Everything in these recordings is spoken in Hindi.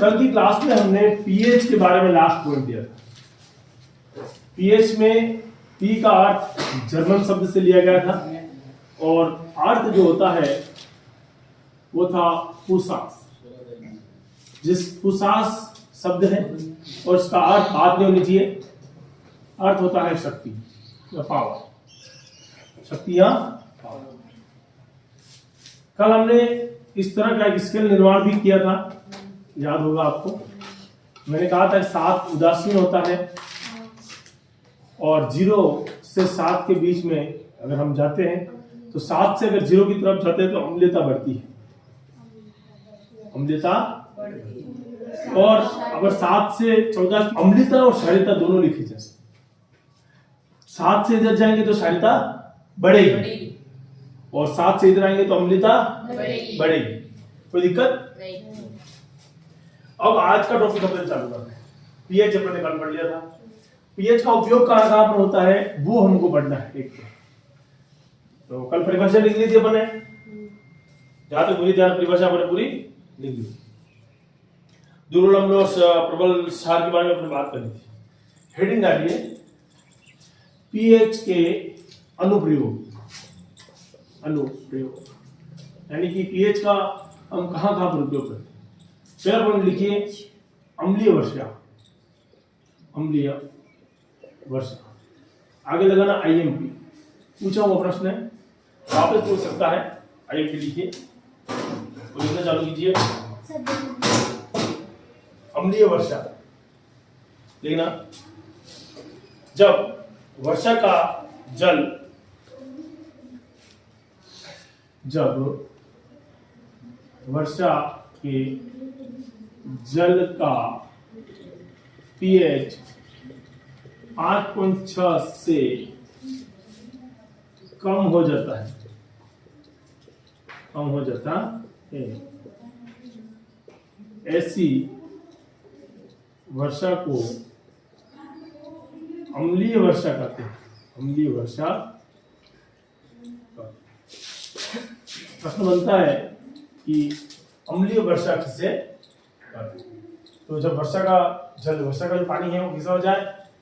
कल की क्लास में हमने पीएच के बारे में लास्ट पॉइंट दिया था। पीएच में पी का अर्थ जर्मन शब्द से लिया गया था और अर्थ जो होता है वो था पुसास, जिस पुसास शब्द है और इसका अर्थ बात नहीं होनी चाहिए। अर्थ होता है शक्ति या पावर, शक्ति या पावर। कल हमने इस तरह का एक स्केल निर्माण भी किया था, याद होगा आपको। मैंने कहा था 7 उदासीन होता है और 0 से 7 के बीच में अगर हम जाते हैं तो 7 से अगर 0 की तरफ जाते हैं तो अम्लीयता बढ़ती है, अम्लीयता। और अगर 7 से 14 अम्लीयता और क्षारीयता दोनों लिखी जा सकती। 7 से इधर जाएंगे तो क्षारीयता बढ़ेगी और 7 से इधर आएंगे तो अम्लीयता बढ़ेगी। कोई दिक्कत नहीं। अब आज का टॉपिक अपने चालू करते हैं। पीएच अपन ने कल पढ़ लिया था। पीएच का उपयोग कहां कहां पर होता है वो हमको पढ़ना है। एक तो कल परिभाषा लिख ली थी अपन ने, जहां तक मुझे ध्यान, परिभाषा अपन ने पूरी लिख ली। दुर्बल अम्ल और प्रबल क्षार के बारे में अपने बात करनी थी। हेडिंग डालिए पीएच के अनुप्रयोग। अनुप्रयोग यानी कि पीएच का हम कहां कहां पर उपयोग करते हैं। पहला पॉइंट लिखिए अम्लीय वर्षा। अम्लीय वर्षा आगे लगाना आईएमपी। पूछा हुआ प्रश्न है, वापस पूछ सकता है। आईएमपी लिखिए और लिखना चालू कीजिए। अम्लीय वर्षा लिखना, जब वर्षा का जल, जब वर्षा के जल का पीएच 5.6 से कम हो जाता है, कम हो जाता है, ऐसी वर्षा को अम्लीय वर्षा कहते हैं। अम्लीय वर्षा। प्रश्न बनता है कि अम्लीय वर्षा किसे कहते हैं। तो जब वर्षा का जल, वर्षा का जो पानी है वो किसा हो जाए,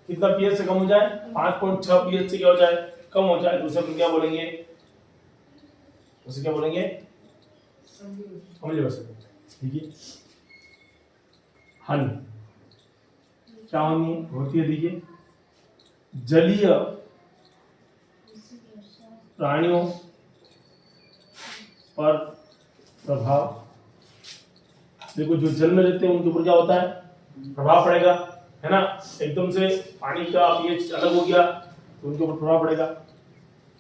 कितना पीएच से कम हो जाए, 5.6 पीएच से क्या हो जाए, कम हो जाए, तो उसे हम क्या बोलेंगे, उसे क्या बोलेंगे, अम्लीय वर्षा। ठीक है। हानि क्या हानि होती है, देखिए जलीय प्राणियों पर प्रभाव। देखो जो जल में रहते हैं उनके ऊपर क्या होता है, प्रभाव पड़ेगा, है ना। एकदम से पानी का पीएच अलग हो गया तो उनके ऊपर प्रभाव पड़ेगा।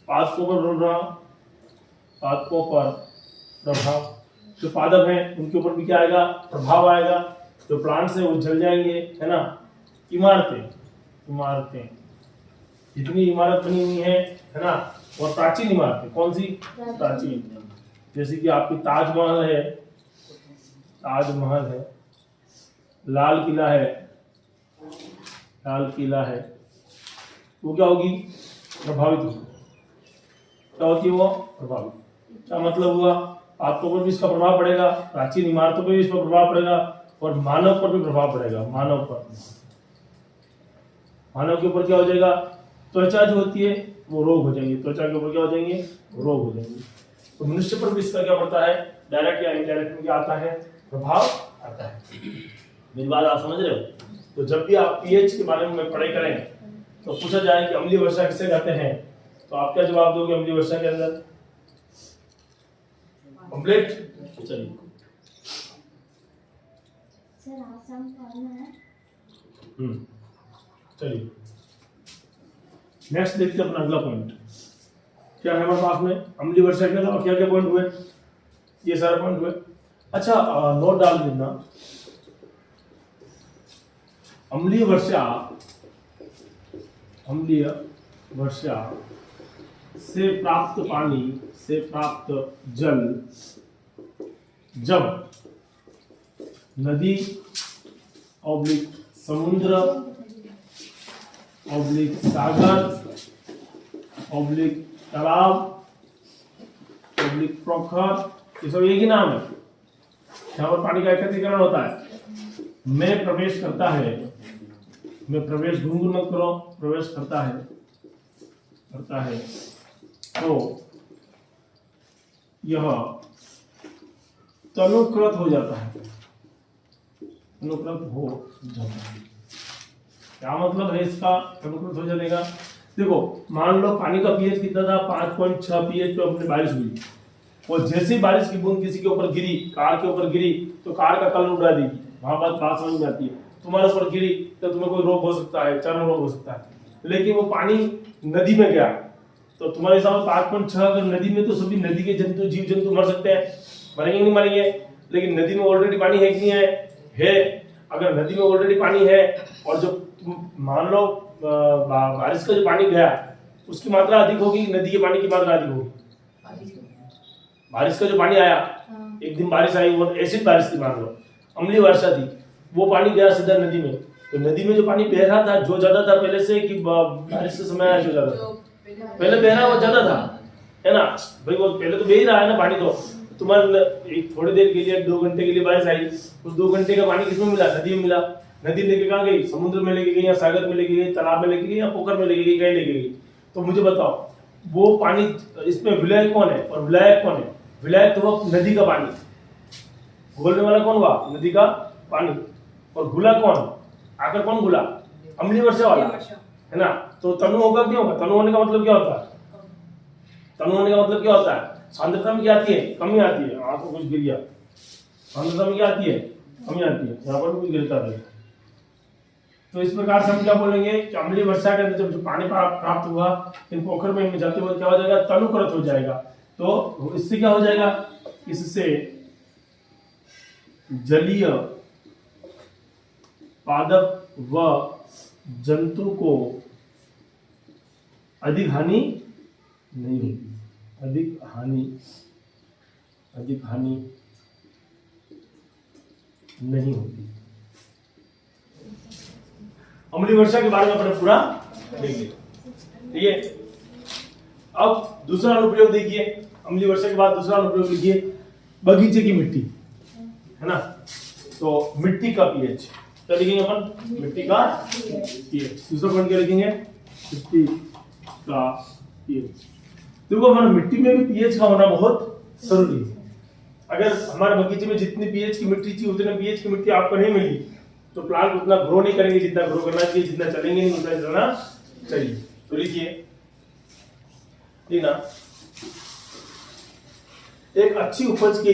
पादपों पर प्रभाव, पादपों पर प्रभाव। जो पादप हैं उनके ऊपर भी क्या आएगा, प्रभाव आएगा। जो प्लांट्स है वो जल जाएंगे, है ना। इमारतें, इमारतें, जितनी इमारत बनी हुई है ना, और प्राचीन इमारतें, कौन सी प्राचीन, जैसे कि आपकी ताजमहल है, ताजमहल है, लाल किला है, लाल किला है, वो क्या होगी, प्रभावित होगी। क्या होती है वो, प्रभावित। क्या मतलब हुआ, आपको पर भी इसका प्रभाव पड़ेगा, प्राचीन इमारतों पर भी इसका प्रभाव पड़ेगा और मानव पर भी प्रभाव पड़ेगा। मानव पर, मानव के ऊपर क्या हो जाएगा, त्वचा जो होती है वो रोग हो जाएंगे। त्वचा के ऊपर क्या हो जाएंगे, रोग हो जाएंगे। तो मनुष्य पर भी इसका क्या पड़ता है, डायरेक्ट या इनडायरेक्ट में क्या आता है, प्रभाव आता है। मेरी बात आप समझ रहे हो। तो जब भी आप पीएच के बारे में पढ़ाई करें तो पूछा जाए कि अम्लीय वर्षा किसे कहते हैं, तो आप क्या जवाब दोगे अम्लीय वर्षा के अंदर, कंप्लीट। चलिए चलिए नेक्स्ट देखते हैं अपना अगला पॉइंट क्या है हमारे पास में। अम्लीय वर्षा के अलावा क्या क्या पॉइंट हुए, ये सारे पॉइंट हुए। अच्छा नोट डाल देना, अम्लीय वर्षा, अम्लीय वर्षा से प्राप्त पानी, से प्राप्त जल जब नदी ऑब्लिक समुद्र ऑब्लिक सागर ऑब्लिक तालाब ऑब्लिक पोखर, ये सब एक ही नाम है। यहाँ पर पानी का एकत्रीकरण होता है। में प्रवेश करता है, में प्रवेश गुनगुन मत करो, प्रवेश करता है तो यह तनुकृत हो जाता है, तनुकृत हो जाता है। क्या मतलब है इसका, तनुकृत हो जाएगा? देखो मान लो पानी का पीएच कितना था, 5.6 पीएच पे अपने बारिश हुई, और जैसे बारिश की बूंद किसी के ऊपर गिरी, कार के ऊपर गिरी, तो कार का कलर उड़ा देगी। वहां बात समझ में आती है। तुम्हारे ऊपर गिरी तो तुम्हें कोई रोग हो सकता है, चर्म रोग हो सकता है, लेकिन वो पानी नदी में गया तो तुम्हारे हिसाब से 5.6 अगर नदी में, तो सभी नदी के जंतु, जीव जंतु मर सकते हैं, मरेंगे नहीं मरेंगे? लेकिन नदी में ऑलरेडी पानी है कि नहीं है? अगर नदी में ऑलरेडी पानी है और जो मान लो बारिश का जो पानी गया उसकी मात्रा अधिक होगी, नदी के पानी की मात्रा अधिक होगी। बारिश का जो पानी आया, एक दिन बारिश आई, वो एसिड बारिश थी, मान लो अम्लीय वर्षा थी, वो पानी गया सीधा नदी में, तो नदी में जो पानी बह रहा था, जो ज्यादा था पहले से कि बारिश के समय आया, जो ज्यादा था पहले बह रहा वो ज्यादा था, है ना भाई? वो पहले तो बह ही रहा है ना पानी। तो तुम्हारे एक थोड़ी देर के लिए, 2 घंटे के लिए बारिश आई, उस 2 घंटे का पानी किसमें मिला? नदी में मिला। नदी लेके कहाँ गई? समुद्र में लेके गई, या सागर में लेके गई, तालाब में लेके गई, या पोखर में लेके गई, कहीं लेके गई? तो मुझे बताओ वो पानी, इसमें विलायक कौन है और विलायक कौन है? विलायक तो वो नदी का पानी, घोलने वाला कौन हुआ? नदी का पानी। और घुला कौन? आकर कौन घुला? अम्लीय वर्षा वाला, है ना? तो तनु होगा कि नहीं होगा? तनु होने का मतलब क्या होता है? तनु होने का मतलब क्या होता है? सांद्रता में क्या आती है? कमी आती है। आपको कुछ गिर गया, सांद्रता में क्या आती है? कमी आती है। यहाँ पर भी कुछ गिरता है। तो इस प्रकार से हम क्या बोलेंगे कि अम्लीय वर्षा के अंदर जब जो पानी प्राप्त हुआ, इन पोखर में जाते हुए क्या हो जाएगा? तनुकृत हो जाएगा। तो इससे क्या हो जाएगा? इससे जलीय पादप व जंतु को अधिक हानि नहीं होगी, अधिक हानि नहीं होगी। अम्लीय वर्षा के बारे में अपने पूरा देख लिया, ठीक है? अब दूसरा अनुप्रयोग देखिए, अम्लीय वर्षा के बाद दूसरा अनुप्रयोग लिखिए, बगीचे की मिट्टी, है ना? तो मिट्टी का पीएच क्या लिखेंगे अपन? मिट्टी का पीएच। दूसरा पॉइंट क्या लिखेंगे? मिट्टी का पीएच। देखो हमारे मिट्टी में भी पीएच का होना बहुत जरूरी है। अगर हमारे बगीचे में जितनी पीएच की मिट्टी चाहिए उतने पीएच की मिट्टी आपको नहीं मिली, तो प्लांट उतना ग्रो नहीं करेंगे जितना ग्रो करना चाहिए, जितना चलेंगे नहीं उतना चलना चाहिए। तो लिखिए, एक अच्छी उपज के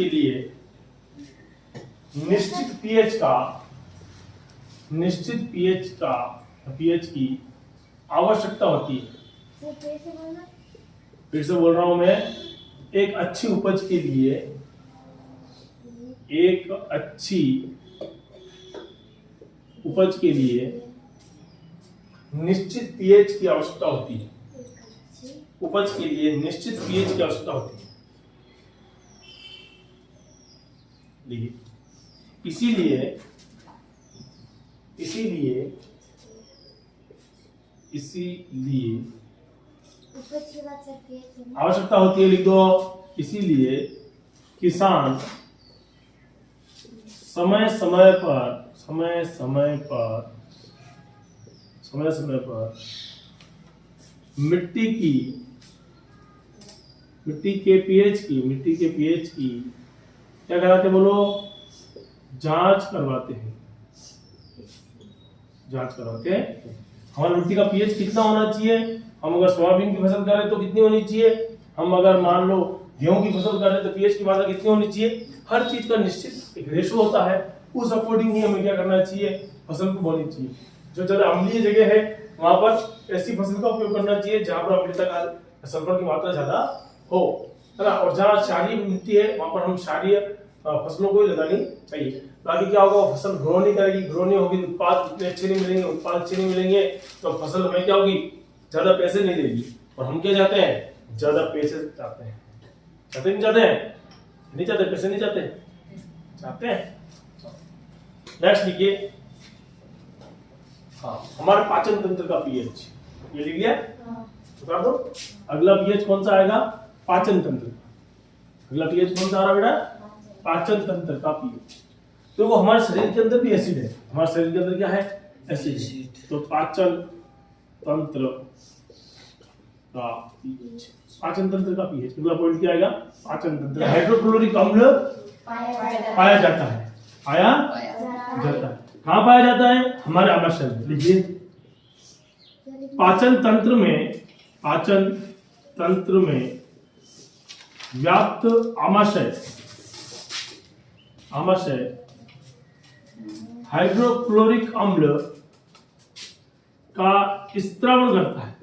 लिए निश्चित पीएच की आवश्यकता होती है। फिर से बोल रहा हूं मैं, एक अच्छी उपज के लिए निश्चित पीएच की आवश्यकता होती है। उपज के लिए निश्चित पीएच की आवश्यकता होती है। देखिए, इसीलिए आवश्यकता होती है, लिख दो। इसीलिए किसान समय समय पर मिट्टी के पीएच की क्या कराते, बोलो? जांच करवाते हैं। हमारी मिट्टी का पीएच कितना होना चाहिए? हम अगर सोयाबीन की फसल कर रहे हैं तो कितनी होनी चाहिए? हम अगर मान लो गेहूं की फसल कर रहे हैं तो पीएच की मात्रा कितनी होनी चाहिए? हर चीज का निश्चित एक रेशो होता है, उस अकॉर्डिंग ही हमें क्या करना चाहिए? फसल को बोनी चाहिए। जो ज्यादा अम्लीय जगह है वहां पर ऐसी फसल का उपयोग करना चाहिए जहां पर अम्लता का सल्फर की मात्रा ज्यादा हो, है ना? और जहाँ क्षारीय मिट्टी है वहां पर हम क्षारीय फसलों को ही लगानी चाहिए। बाकी क्या होगा? फसल ग्रो नहीं करेगी, ग्रो नहीं होगी, उत्पाद इतने अच्छे नहीं मिलेंगे, तो फसल हमें क्या होगी? ज्यादा पैसे नहीं देगी। और हम क्या चाहते हैं? ज्यादा पैसे चाहते हैं। नहीं चाहते? पैसे नहीं चाहते हैं। नेक्स्ट लिखिए, हाँ, हमारे पाचन तंत्र का पीएच, ये लिख लिया? बता दो अगला पीएच कौन सा आएगा? पाचन तंत्र। अगला पीएच कौन सा आ रहा बेटा? पाचन तंत्र का पीएच। तो वो हमारे शरीर के अंदर भी एसिड है, हमारे शरीर के अंदर क्या है, एसिड। तो पाचन तंत्र का पीएच, पाचन तंत्र का पीएच अगला पॉइंट क्या आएगा, पाचन तंत्र। हाइड्रोक्लोरिक अम्ल पाया जाता है, पाया जाता है। कहाँ पाया जाता है, हमारे आमाशय में। लीजिए पाचन तंत्र में व्याप्त आमाशय हाइड्रोक्लोरिक अम्ल का स्त्रावण करता है,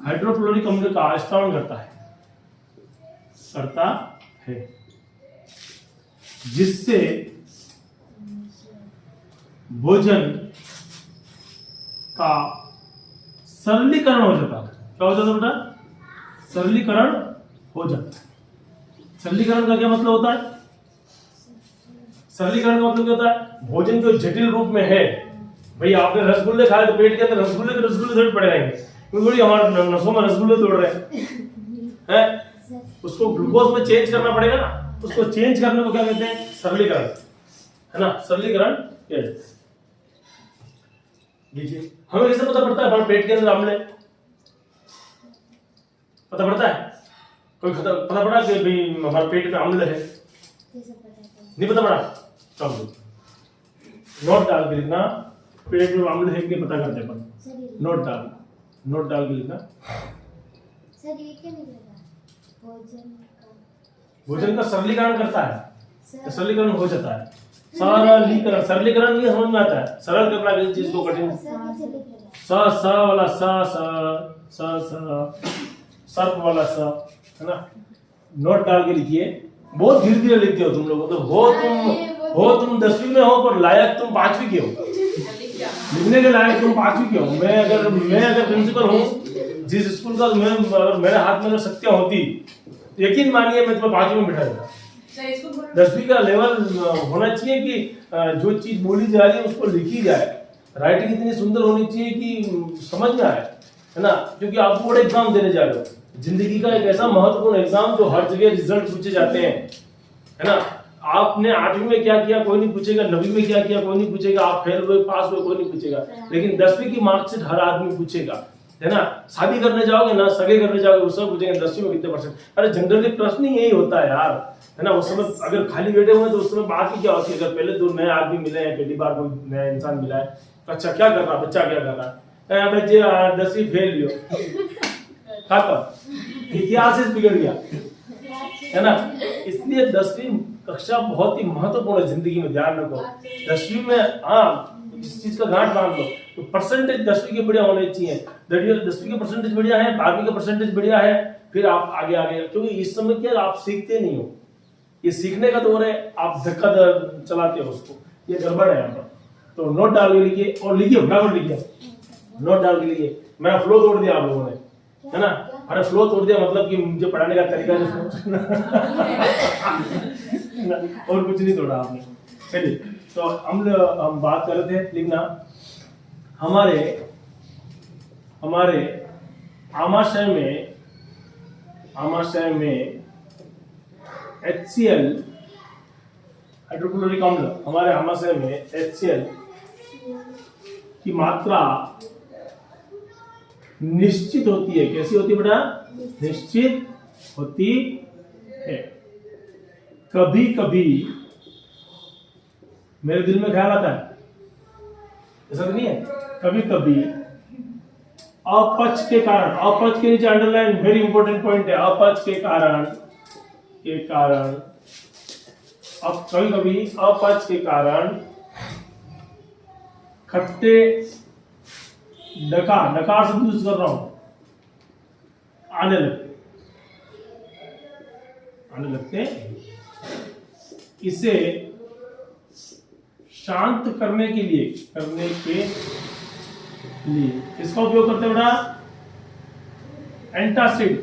हाइड्रोक्लोरिक अम्ल का स्त्रावण करता है जिससे भोजन का सरलीकरण हो जाता है। क्या हो जाता है बेटा, सरलीकरण हो जाता है। सरलीकरण का क्या मतलब होता है, सरलीकरण का मतलब क्या होता है, भोजन जो जटिल रूप में है, भाई आपने रसगुल्ले खाए तो पेट के अंदर रसगुल्ले थोड़ी पड़े रहेंगे, क्योंकि हमारे नसों में रसगुल्ले तोड़ रहे हैं, उसको ग्लूकोज में चेंज करना पड़ेगा ना, उसको चेंज करने को क्या कहते हैं, सरलीकरण, है ना, सरलीकरण। लीजिए हमें कैसे पता पड़ता है हमारे पेट के अंदर अम्ल है, पता पड़ता है, कोई पता पड़ा कि भाई हमारे पेट में अम्ल है, नहीं पता पड़ा, चलो नोट डाल के लिखना, पेट में अम्ल है कि पता करते हैं अपन, नोट डाल के लिखना। सर ये क्या निकलेगा, भोजन का सरलीकरण करता है, सरलीकरण हो जाता है, सरलीकरण ये समझ में आता है, सरल करना किसी चीज को कठिन, स वाला सर्प वाला स, है ना। नोट डाल के लिखिए, बहुत धीरे धीरे लिखते हो तुम लोग, तो हो तुम 10वीं में हो पर लायक तुम 5वीं के हो, लिखने के लायक तुम 5वीं के हो। मैं अगर प्रिंसिपल हूँ जिस स्कूल का, अगर मेरे हाथ में अगर शक्तियां होती, यकीन मानिए मैं तुम्हें 5वीं में बिठा देता। 10वीं का लेवल होना चाहिए कि जो चीज बोली जा रही है उसको लिखी जाए, राइटिंग इतनी सुंदर होनी चाहिए कि समझ में आए, है ना, क्योंकि आप बोर्ड एग्जाम देने जा रहे हो, जिंदगी का एक ऐसा महत्वपूर्ण एग्जाम जो हर जगह रिजल्ट पूछे जाते हैं, है ना। आपने 8वीं में क्या किया कोई नहीं पूछेगा, 9वीं में क्या किया कोई नहीं पूछेगा, आप फेल हुए पास हुए कोई नहीं पूछेगा, लेकिन 10वीं की मार्कशीट हर आदमी पूछेगा, है ना। शादी करने जाओगे ना, सगे करने जाओगे, वो सब पूछेंगे 10वीं में कितने %। अरे जनरली प्रश्न ही यही होता है यार, है ना। उस समय अगर खाली बैठे हुए तो उस समय बात ही क्या होती है, अगर पहले 2 नए आदमी मिले हैं, पहली बार कोई नया इंसान मिला है, तो अच्छा क्या कर रहा, बच्चा क्या कर रहा है, बच्चे 10वीं फेल लियो, इतिहास बिगड़ गया, है ना। इसलिए 10वीं कक्षा बहुत ही महत्वपूर्ण है जिंदगी में, ध्यान रखो। 10वीं में हाँ इस चीज का गांठ बांध लो, तो परसेंटेज 10वीं के बढ़िया होने चाहिए, 10वीं का परसेंटेज बढ़िया है, 12वीं का परसेंटेज बढ़िया है, फिर आप आगे, क्योंकि इस समय क्या आप सीखते नहीं हो, ये सीखने का दौर है, आप धक्का चलाते हो उसको, ये गड़बड़ है यहाँ पर। तो नोट डाल के लिखिए, और लिखिए फटाफट लिखिए, नोट डाल के लिखिए। मेरा फ्लो तोड़ दिया आप लोगों ने, है ना। अरे फ्लो तोड़ दिया मतलब कि मुझे पढ़ाने का तरीका और कुछ नहीं तोड़ा आपने। चलिए, तो हम बात कर रहे थे, लिखना हमारे आमाशय में HCl हाइड्रोक्लोरिक अम्ल, हमारे आमाशय में HCl की मात्रा निश्चित होती है। कैसी होती है बेटा, निश्चित होती है। कभी कभी मेरे दिल में ख्याल आता है, ऐसा तो नहीं है, कभी कभी अपच के कारण, अपच के नीचे अंडरलाइन वेरी इंपॉर्टेंट पॉइंट है, अपच के कारण अब कभी कभी अपच के कारण खट्टे डकार से यूज कर रहा हूं, आने लगते इसे शांत करने के लिए इसका उपयोग करते हैं बेटा एंटासिड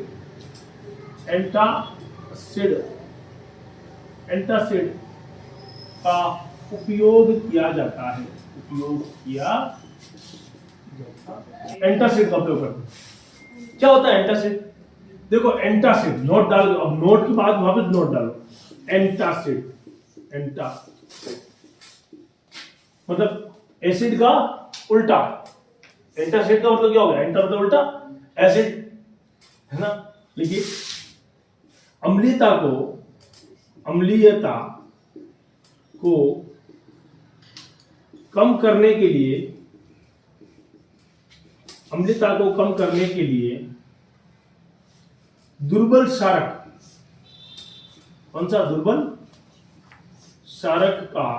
का उपयोग किया जाता है, एंटासिड का उपयोग करते हैं। क्या होता है एंटासिड, देखो एंटासिड, नोट डालो, अब नोट के बाद वापस नोट डालो। एंटासिड, एंटासिड मतलब एसिड का उल्टा। एंटासिड का मतलब क्या हो गया? एंटा मतलब उल्टा, एसिड है ना। लिखिए अम्लीयता को कम करने के लिए, अम्लीयता को कम करने के लिए दुर्बल क्षारक, कौन सा? दुर्बल क्षारक का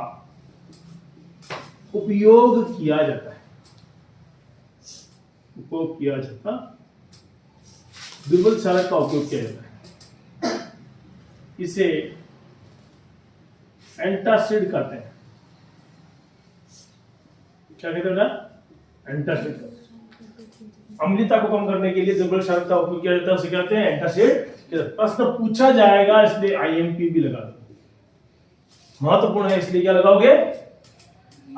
उपयोग किया जाता है, उपयोग किया जाता, दुर्बल क्षारक का उपयोग किया जाता है। इसे एंटासिड कहते हैं। क्या कहते हैं? एंटासिड। अम्लीयता को कम करने के लिए दुर्बल क्षारक का उपयोग किया जाता है, उसे कहते हैं एंटासिड। प्रश्न पूछा जाएगा इसलिए आईएमपी भी लगा दो, महत्वपूर्ण है इसलिए क्या लगाओगे?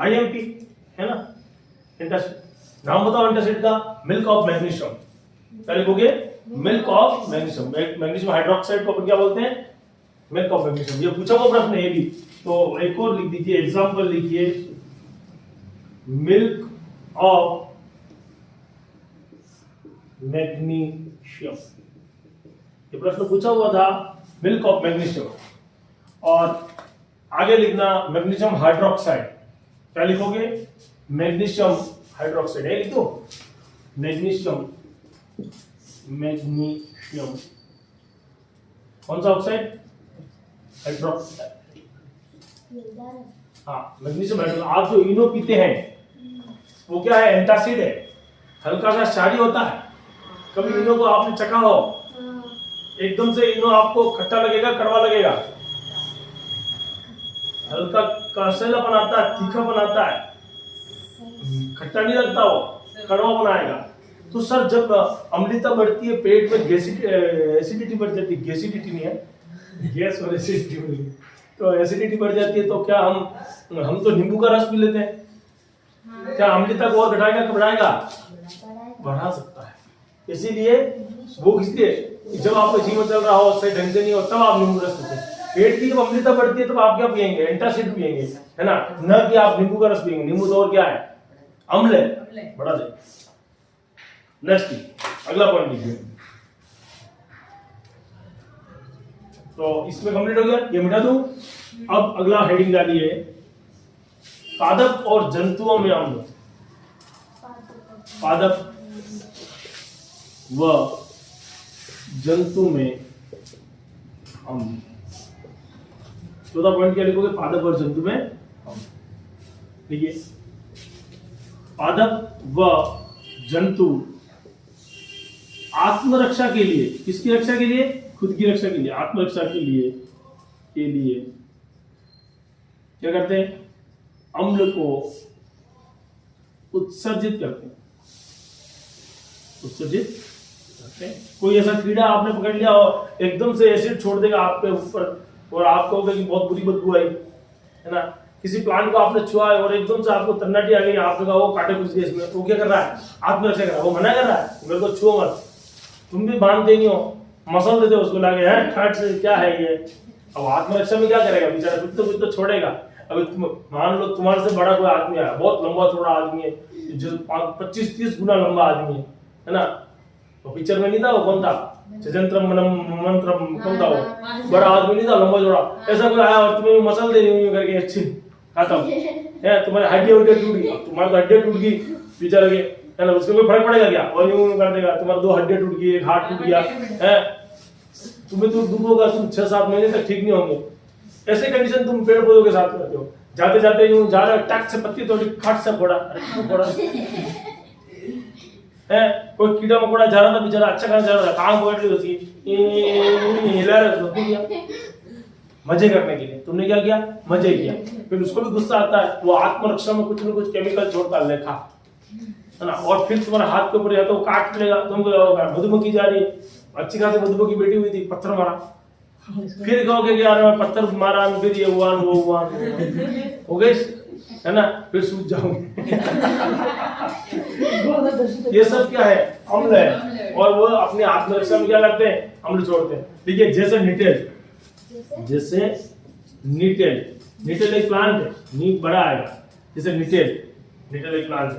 आईएमपी, है ना। एंटासिड नाम बताओ एंटासिड का। मिल्क ऑफ मैग्नीशियम, क्या लिखोगे? Milk of magnesium. Magnesium hydroxide को अपन क्या बोलते हैं? Milk of magnesium. ये पूछा हुआ प्रश्न है भी, तो एक और लिख दीजिए, एग्जांपल लिखिए, मिल्क ऑफ मैग्नीशियम। ये प्रश्न पूछा हुआ था, मिल्क ऑफ मैग्नीशियम। और आगे लिखना मैग्नीशियम हाइड्रोक्साइड, क्या लिखोगे? मैग्नीशियम हाइड्रोक्साइड है, लिख दो मैग्नीशियम, मैग्नीशियम कौन सा ऑक्साइड? हाइड्रोक्साइड। हाँ, मैग्नीशियम हाइड्रोक्साइड। आप जो इनो पीते हैं वो क्या है? एंटासिड है, हल्का सा क्षारीय होता है। कभी इनो को आपने चखा हो, एकदम से इनो आपको खट्टा लगेगा, कड़वा लगेगा, हल्का कसैलापन आता है, तीखापन आता है, खट्टा नहीं लगता, वो कड़वा बनाएगा। तो सर जब अम्लता बढ़ती है पेट में, एसिडिटी बढ़ जाती है, गैसिडिटी नहीं है, गैस और एसिडिटी बढ़, तो एसिडिटी बढ़ जाती है, तो क्या हम तो नींबू का रस पी लेते हैं, क्या अम्लता को और घटाएगा कि बढ़ाएगा? बढ़ा सकता है। इसीलिए वो इसलिए जब आपका जीवन चल रहा हो, सही ढंग से नहीं हो, तब आप नींबू रस पीते हैं। पेट की जब अम्लता बढ़ती है तब आप क्या पियेंगे? एंटासिड पियेंगे, है ना, न कि आप नींबू का रस पियेंगे। नींबू तो और क्या है? अम्ल है, बढ़ा दे। नेक्स्ट अगला पॉइंट लिखिए। तो इसमें कंप्लीट हो गया, ये मिटा दूं। अब अगला हेडिंग डालिए, पादप और जंतुओं में अम्ल। पादप व जंतु में अम्ल। 14 पॉइंट क्या लिखोगे? पादप और जंतु में अम्ल। देखिए, पादप व जंतु आत्मरक्षा के लिए, किसकी रक्षा के लिए? खुद की रक्षा के लिए, आत्मरक्षा के लिए क्या करते हैं? अम्ल को उत्सर्जित करते हैं, उत्सर्जित करते हैं। कोई ऐसा कीड़ा आपने पकड़ लिया और एकदम से एसिड छोड़ देगा आपके ऊपर, और आप कहोगे कि बहुत बुरी बदबू आई, है ना। किसी प्लांट को आपने छुआ है और एकदम से आपको तन्नाटी आ गई, आपने कहा वो काटे कुछ देश में, वो क्या कर रहा है? आत्मरक्षा कर रहा है, वो मना कर रहा है मेरे को छुओ मत। तुम भी बांधते नहीं हो, मसल देते हो उसको लाके, हैं ठाट से, क्या है ये। अब आत्मरक्षा में क्या करेगा बेचारा? कुछ तो छोड़ेगा। अभी मान लो तुम्हारे से बड़ा कोई आदमी है, बहुत लंबा चौड़ा आदमी है, जो 25-30 गुना लंबा आदमी है ना। तो पिक्चर में नहीं था वो, कौन था? चजंत्रम मंत्रम, कौन था वो? बड़ा आदमी नहीं था, लंबा चौड़ा। ऐसा कोई आया और तुम्हें मसल दे रही करके, अच्छी खत्म है, तुम्हारी हड्डियां टूट गई, तुम्हारी तो हड्डियां टूट गई बेचारे के, है ना। उसको कोई फर्क पड़ेगा क्या? और यूं कर देगा, तुम्हारा 2 हड्डियां टूट गई, एक हाथ टूट गया है, तुम्हें तो दुख होगा, तुम 6-7 महीने तक ठीक नहीं होंगे। ऐसे कंडीशन तुम पेड़ पौधों के साथ करते हो। जाते जाते यूं जा रहे, टक से पत्ती तोड़ी, खट से फोड़ा, फोड़ा है। कोई कीड़ा मकोड़ा जा रहा था बेचारा, अच्छा खाना जा रहा था, कहाँ बैठ रही होती, हिला रहा था मजे करने के लिए। तुमने क्या किया? मजे किया। फिर उसको भी गुस्सा आता है, वो आत्मरक्षा में कुछ न कुछ केमिकल छोड़ता है, लेखा, है ना। और फिर तुम्हारे हाथ के ऊपर या तो काट लेगा, तुमको मधुमक्खी जा रही है, अच्छी खासी मधुमक्खी बैठी हुई थी, पत्थर मारा, फिर कहोगे कि यार मैं पत्थर मारा, फिर ये हुआ वो हुआ, हो गए, है ना, फिर सूझ जाओगे। ये सब क्या है? अम्ल है। और वो अपने आत्मरक्षा में क्या करते हैं? अम्ल छोड़ते हैं। देखिए, जैसे निटेल, जैसे निटेल। निटेल एक प्लांट है, नीम बड़ा आएगा। जैसे निटेल, निटेल एक प्लांट है।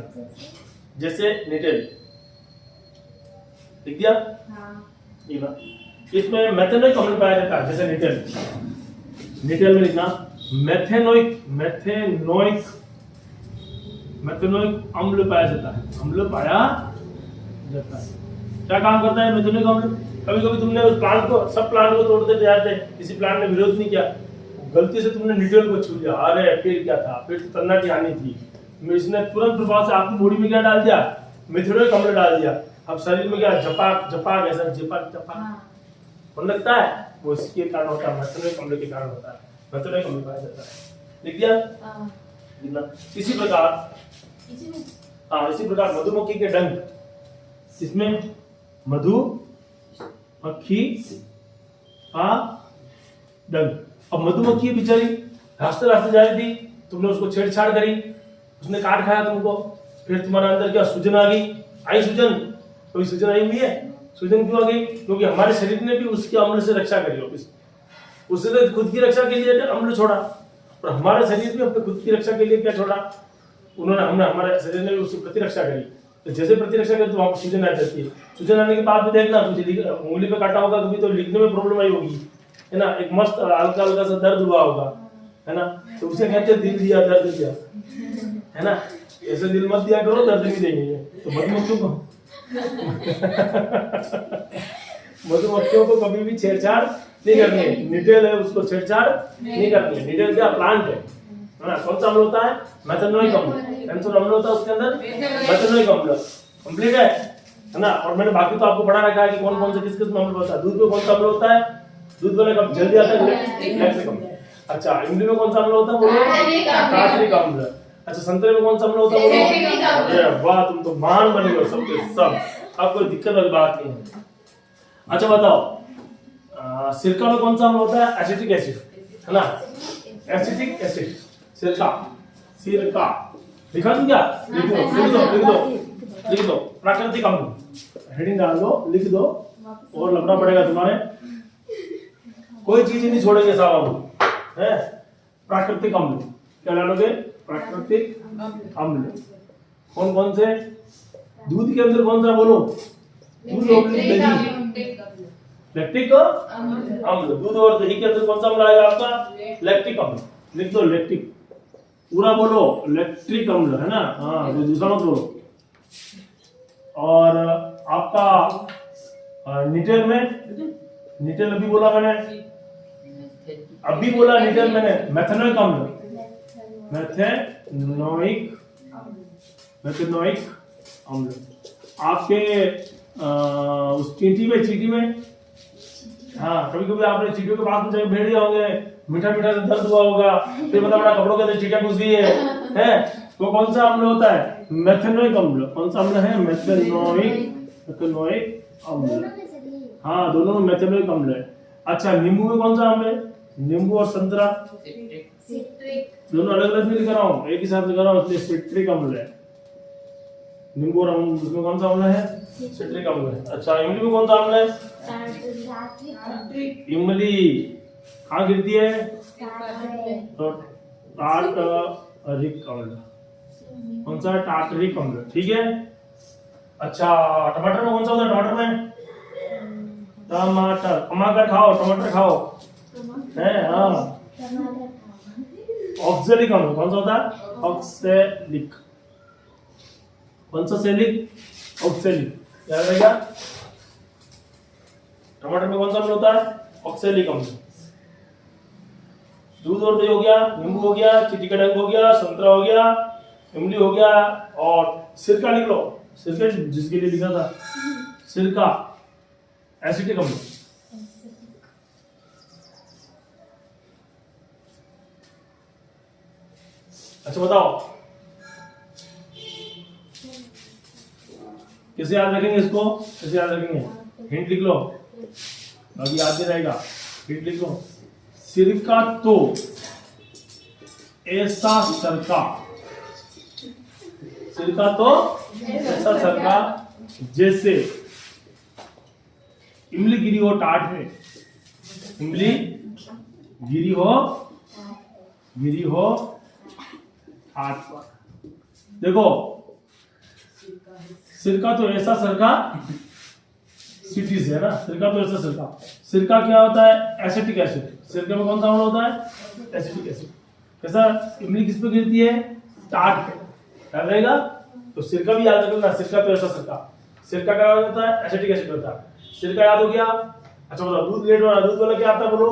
जैसे निटेल लिख दिया। ये बात इसमें मेथेनोइक अम्ल पाया जाता है। जैसे निटेल, निटेल में लिखना मेथेनोइक, मेथेनोइक, मेथेनोइक अम्ल पाया जाता है। अम्ल पाया जाता है। क्या काम करता है मेथेनोइक अम्ल? कभी कभी तुमने उस प्लांट को, सब प्लांट को तोड़ देते जाते, किसी प्लांट ने विरोध नहीं किया, गलती से तुमने निटेल को छू लिया, अरे फिर क्या था, फिर तो तन्नाटी आनी थी, इसने तुरंत प्रभाव से आपकी बॉडी में क्या डाल दिया, मेथेनोइक अम्ल डाल दिया। अब शरीर में क्या झपाक झपाक ऐसा झपाक झपाक होने लगता है, वो इसके कारण होता है, मेथेनोइक अम्ल के कारण होता है। मेथेनोइक अम्ल पाया जाता है। लिख दिया। इसी प्रकार इसी प्रकार मधुमक्खी के डंक, इसमें मधुमक्खी का डंक। अब मधुमक्खी बेचारी रास्ते रास्ते जा रही थी, तुमने उसको छेड़छाड़ करी, उसने काट खाया तुमको, फिर तुम्हारे अंदर क्या सूजन आ गई, आई सूजन, कोई सूजन आई हुई है? सूजन क्यों आ गई? क्योंकि हमारे शरीर ने भी उसके अम्ल से रक्षा करी वापिस, उसने खुद की रक्षा के लिए अम्ल छोड़ा, और हमारे शरीर भी अपने खुद की रक्षा के लिए क्या छोड़ा, उन्होंने हमने हमारे शरीर ने भी उसकी प्रतिरक्षा करी। तो जैसे प्रतिरक्षा करी तो वहां पर सूजन आ जाती है। सूजन आने के बाद भी देखना, तुझे उंगली पे काटा होगा कभी तो लिखने में प्रॉब्लम आई होगी, है ना, एक मस्त हल्का हल्का सा दर्द हुआ होगा, है ना, तो उसे कहते हैं दिल दिया दर्द दिया, है ना। ऐसे दिल मत दिया करो, दर्द नहीं देंगे। तो मधुमक्खियों को कभी भी छेड़छाड़ नहीं करनी है। निटेल है, उसको छेड़छाड़ नहीं करनी है। निटेल क्या प्लांट है ना। कौन सा अम्ल होता है? मेथेनोइक अम्ल। कौन सा अम्ल होता है उसके अंदर? मेथेनोइक अम्ल। कंप्लीट है ना। और मैंने बाकी तो आपको पढ़ा रखा है कि कौन कौन से किस किस में अम्ल होता है। दूध में कौन सा अम्ल होता है? दूध वाले कब जल्दी आता है लैक्टिक अम्ल। अच्छा, इमली में कौन सा अम्ल होता है? बोलो टार्टरिक अम्ल। अच्छा, संतरे में कौन सा अम्ल होता है? बोलो। अरे वाह, तुम तो महान बन गए सब के सब, अब कोई दिक्कत वाली बात नहीं है। अच्छा बताओ, सिरका में कौन सा अम्ल होता है? एसिटिक एसिड, है ना, एसिटिक एसिड, सिरका, सिरका। लिखा तुम क्या? लिख दो लिख दो लिख दो लिख दो। प्राकृतिक अम्ल हेडिंग डाल दो, लिख दो, और लखना पड़ेगा तुम्हारे, कोई चीज नहीं छोड़ेंगे साहब हम, है। प्राकृतिक अम्ल क्या डालोगे? प्राकृतिक अम्ल। कौन कौन से? दूध के अंदर कौन सा? बोलो। दूध, लैक्टिक अम्ल। दूध और दही के अंदर कौन सा अम्ल आएगा आपका? लैक्टिक अम्ल। लिख दो लैक्टिक, पूरा बोलो, लैक्टिक अम्ल, है ना। हाँ, दूसरा मत बोलो। और आपका निटेल में, निटेल अभी बोला मैंने, अभी बोला निटेल मैंने, मेथेनोइक अम्ल, मेथेनोइक, मेथेनोइक अम्ल। आपके उस चींटी में, हाँ, कभी कभी आपने चींटियों के पास में जाकर बैठ गए होंगे, मीठा मीठा से दर्द हुआ होगा, फिर बड़ा बड़ा कपड़ों के अंदर चींटियां घुस गई है, वो कौन सा अम्ल होता है? मेथेनोइक अम्ल। कौन सा अम्ल है? मेथेनोइक अम्ल। हाँ, दोनों में मेथेनोइक अम्ल है। अच्छा, नींबू में कौन सा अम्ल है? नींबू और संतरा दोनों अलग अलग नहीं लिख रहा हूँ, एक ही साथ लिख रहा हूँ, इसलिए सिट्रिक अम्ल है। नींबू और उसमें कौन सा अम्ल है? सिट्रिक अम्ल है। अच्छा, इमली में कौन सा अम्ल है? इमली कहाँ गिरती है? तो टार्टरिक अम्ल। कौन सा? टार्टरिक अम्ल। ठीक है। अच्छा, टमाटर में कौन सा होता है? टमाटर में टमाटर, टमाटर खाओ, टमाटर खाओ, है, हाँ। ऑक्सैलिक अम्ल कौन सा होता है? ऑक्सैलिक। कौन सा सैलिक? ऑक्सैलिक। याद रहेगा। टमाटर में कौन सा अम्ल होता है? ऑक्सैलिक अम्ल। दूध और दही हो गया, नींबू हो गया, चींटी का डंक हो गया, संतरा हो गया, इमली हो गया, और सिरका लिख लो। सिरका जिसके लिए लिखा था, सिरका, एसिटिक अम्ल। अच्छा बताओ, कैसे याद रखेंगे इसको? कैसे याद रखेंगे? हिंट लिख लो, अभी याद नहीं रहेगा। हिंट लिख लो। सिरका तो ऐसा सरका, सिरका तो ऐसा सरका जैसे इमली गिरी हो टाट में, इमली गिरी हो हाथ पर। देखो सिरका तो ऐसा सिरका सिटी से है ना, सिरका तो ऐसा सिरका। सिरका क्या होता है? Acetic acid. सिरके में कौन सा अम्ल होता है? Acetic acid. कैसा? इमली किस पे गिरती है? टाट पे। याद रहेगा? तो सिरका भी याद रखना, सिरका तो ऐसा सिरका। सिरका क्या होता है? एसिटिक एसिड होता है। सिरका याद हो गया। अच्छा बताओ दूध लेट वाला, दूध वाला क्या आता है? बोलो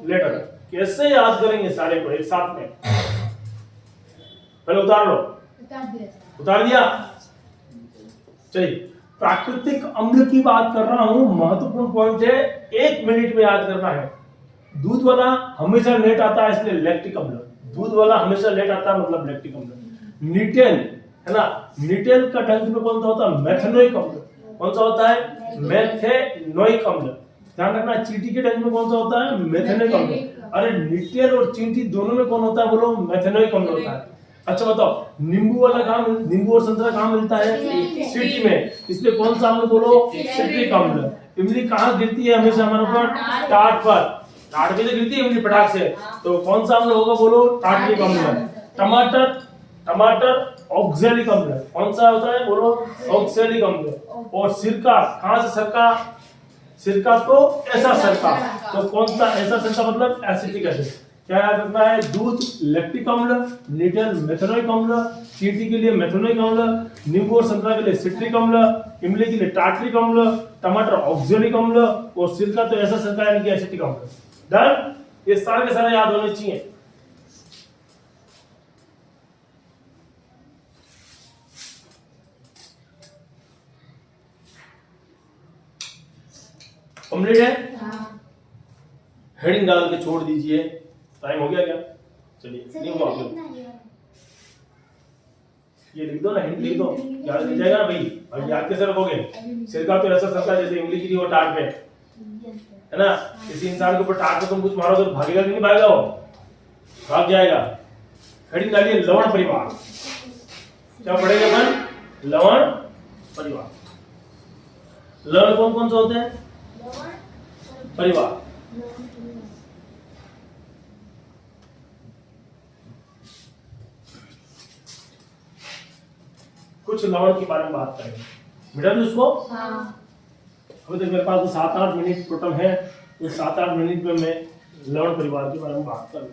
लेटर। कैसे याद करेंगे सारे को एक साथ में? पहले उतार लो। उतार दिया? चलिए प्राकृतिक अम्ल की बात कर रहा हूं, महत्वपूर्ण पॉइंट है, 1 मिनट में याद करना है। दूध वाला हमेशा लेट आता है इसलिए लैक्टिक अम्ल। दूध वाला हमेशा लेट आता है मतलब लैक्टिक अम्ल। नीटेल है ना, नीटेल का टंग में कौन सा होता है? मेथेनोइक अम्ल। कौन सा होता है? मेथेनोइक अम्ल। ध्यान रखना, चींटी के टंग में कौन सा होता है? मेथेनोइक अम्ल। अरे नीटेल और चींटी दोनों में कौन होता है? बोलो मेथेनोइक अम्ल होता है। अच्छा बताओ नींबू वाला कहाँ, नींबू और संतरा कहाँ मिलता है? सिटी में। इसलिए कौन सा अम्ल? बोलो सिट्रिक अम्ल। इमली कहाँ गिरती है हमेशा हमारे ऊपर? टाट पर। टाट पे तो गिरती है इमली फटाक से, तो कौन सा अम्ल होगा? बोलो टार्टरिक अम्ल। टमाटर ऑक्सैलिक अम्ल। कौन सा होता है? बोलो ऑक्सैलिक अम्ल। और सिरका कहाँ से? सिरका तो ऐसा सिरका, तो कौन सा ऐसा सिरका? मतलब एसिटिक एसिड। क्या याद रखना है? दूध लैक्टिक अम्ल, नीटेल मेथेनोइक अम्ल, चींटी के लिए मेथेनोइक अम्ल, नींबू और संतरा के लिए सिट्रिक अम्ल, इमली के लिए टार्टरिक अम्ल, टमाटर ऑक्सैलिक अम्ल और सिरका तो ऐसा सिरका यानी कि एसिटिक अम्ल। डन? ये सारे के सारे याद होने चाहिए। कंप्लीट है? हेडिंग डाल के छोड़ दीजिए। टाइम हो गया क्या? चलिए लिखो आप लोग। ये लिख दो ना, हिंट लिख दो, याद रह जाएगा ना भाई। और याद कैसे रखोगे? सिरका तो ऐसा सिरका जैसे इमली की वो टाट पे है ना। किसी इंसान के ऊपर टाट पे तुम कुछ मारोगे तो भागेगा कि नहीं भागेगा? वो भाग जाएगा। हेडिंग डालिए लवण परिवार। क्या पढ़ेंगे अपन? लवण परिवार। लवण कौन कौन से होते हैं? परिवार। कुछ लवण के बारे में बात करेंगे। मिटा दूं इसको? अभी तक मेरे पास 7-8 मिनट टोटल है। इस 7-8 मिनट में मैं लवण परिवार के बारे में बात करूँ।